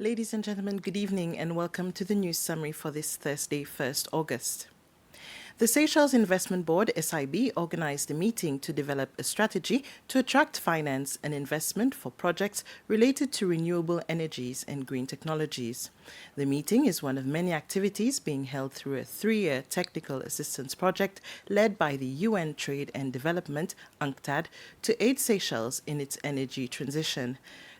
Ladies and gentlemen, good evening and welcome to the news summary for this Thursday, 1st August. The Seychelles Investment Board, SIB, organized a meeting to develop a strategy to attract finance and investment for projects related to renewable energies and green technologies. The meeting is one of many activities being held through a 3-year technical assistance project led by the UN Trade and Development, UNCTAD, to aid Seychelles in its energy transition.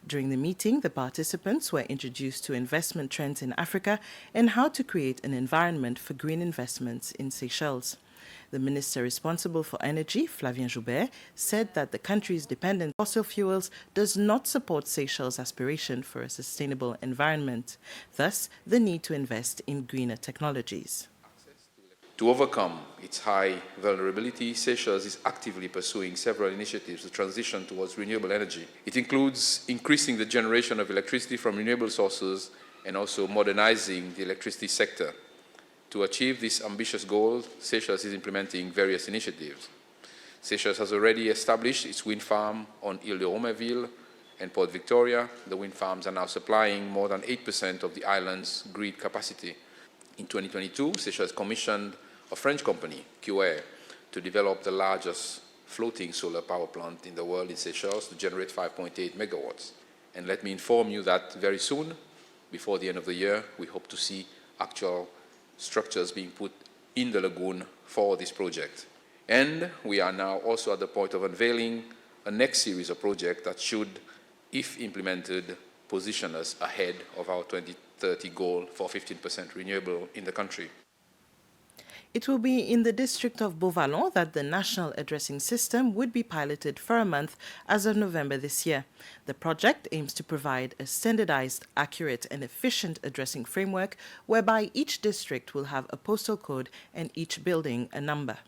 During the meeting, the participants were introduced to investment trends in Africa and how to create an environment for green investments in Seychelles. The minister responsible for energy, Flavien Joubert, said that the country's dependence on fossil fuels does not support Seychelles' aspiration for a sustainable environment, thus the need to invest in greener technologies. To overcome its high vulnerability, Seychelles is actively pursuing several initiatives to transition towards renewable energy. It includes increasing the generation of electricity from renewable sources and also modernizing the electricity sector. To achieve this ambitious goal, Seychelles is implementing various initiatives. Seychelles has already established its wind farm on Ile de Romainville and Port Victoria. The wind farms are now supplying more than 8% of the island's grid capacity. In 2022, Seychelles commissioned a French company, QAir, to develop the largest floating solar power plant in the world in Seychelles to generate 5.8 megawatts. And let me inform you that very soon, before the end of the year, we hope to see actual structures being put in the lagoon for this project. And we are now also at the point of unveiling a next series of projects that should, if implemented, position us ahead of our 2030 goal for 15% renewable in the country. It will be in the district of Beauvallon that the national addressing system would be piloted for a month as of November this year. The project aims to provide a standardized, accurate and efficient addressing framework whereby each district will have a postal code and each building a number.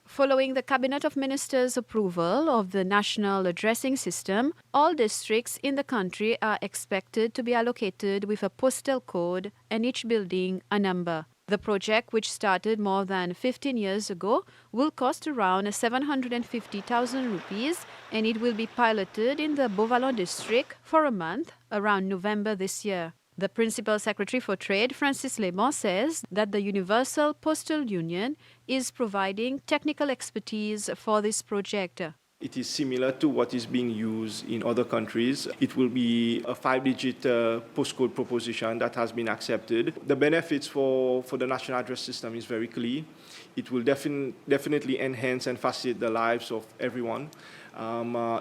Following the Cabinet of Ministers' approval of the national addressing system, all districts in the country are expected to be allocated with a postal code and each building a number. The project, which started more than 15 years ago, will cost around 750,000 rupees and it will be piloted in the Beauvallon district for a month around November this year. The Principal Secretary for Trade, Francis Leban, says that the Universal Postal Union is providing technical expertise for this project. It is similar to what is being used in other countries. It will be a 5-digit postcode proposition that has been accepted. The benefits for the national address system is very clear. It will definitely enhance and facilitate the lives of everyone.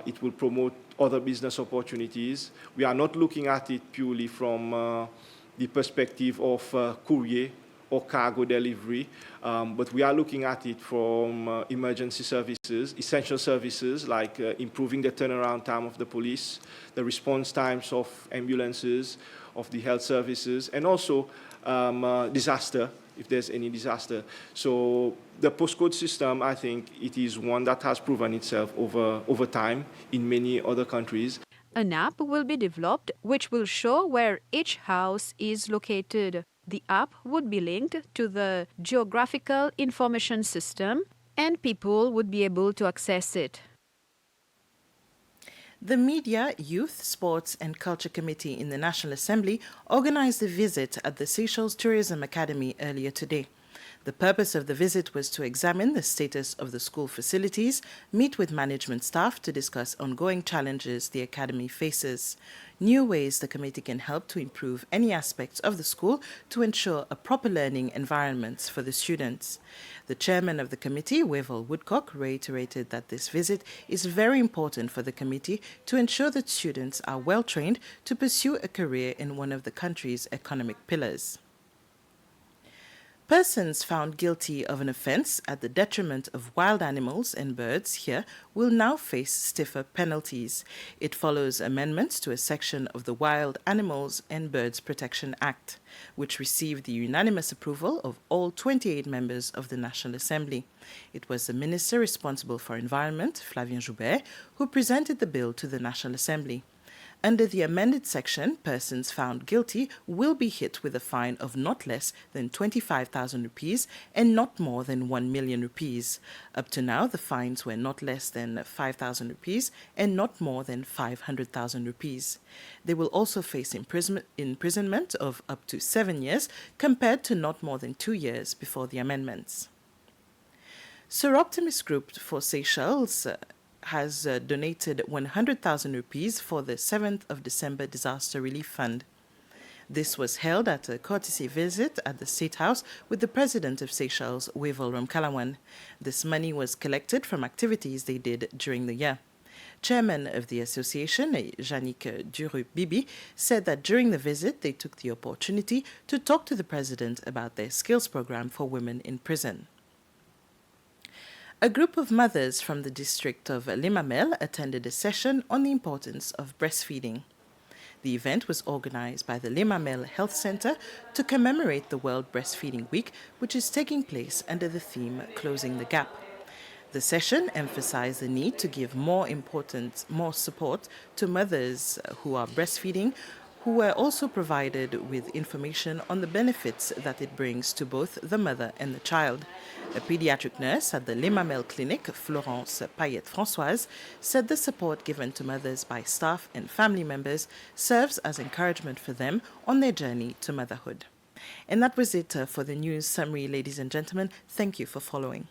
It will promote other business opportunities. We are not looking at it purely from the perspective of courier or cargo delivery, but we are looking at it from emergency services, essential services like improving the turnaround time of the police, the response times of ambulances, of the health services, and also disaster, if there's any disaster. So the postcode system, I think it is one that has proven itself over time in many other countries. An app will be developed which will show where each house is located. The app would be linked to the geographical information system and people would be able to access it. The Media, Youth, Sports and Culture Committee in the National Assembly organized a visit at the Seychelles Tourism Academy earlier today. The purpose of the visit was to examine the status of the school facilities, meet with management staff to discuss ongoing challenges the academy faces, new ways the committee can help to improve any aspects of the school to ensure a proper learning environment for the students. The chairman of the committee, Wavell Woodcock, reiterated that this visit is very important for the committee to ensure that students are well trained to pursue a career in one of the country's economic pillars. Persons found guilty of an offence at the detriment of wild animals and birds here will now face stiffer penalties. It follows amendments to a section of the Wild Animals and Birds Protection Act, which received the unanimous approval of all 28 members of the National Assembly. It was the minister responsible for environment, Flavien Joubert, who presented the bill to the National Assembly. Under the amended section, persons found guilty will be hit with a fine of not less than 25,000 rupees and not more than 1 million rupees. Up to now, the fines were not less than 5,000 rupees and not more than 500,000 rupees. They will also face imprisonment of up to 7 years compared to not more than 2 years before the amendments. Sir Optimus Group for Seychelles has donated 100,000 rupees for the 7th of December Disaster Relief Fund. This was held at a courtesy visit at the State House with the President of Seychelles, Wavell Ramkalawan. This money was collected from activities they did during the year. Chairman of the association, Yannick Duru-Bibi, said that during the visit they took the opportunity to talk to the President about their skills program for women in prison. A group of mothers from the district of Limamel attended a session on the importance of breastfeeding. The event was organized by the Limamel Health Center to commemorate the World Breastfeeding Week, which is taking place under the theme Closing the Gap. The session emphasized the need to give more support to mothers who are breastfeeding, who were also provided with information on the benefits that it brings to both the mother and the child. A pediatric nurse at the Limamel Clinic, Florence Payette-Françoise, said the support given to mothers by staff and family members serves as encouragement for them on their journey to motherhood. And that was it for the news summary, ladies and gentlemen. Thank you for following.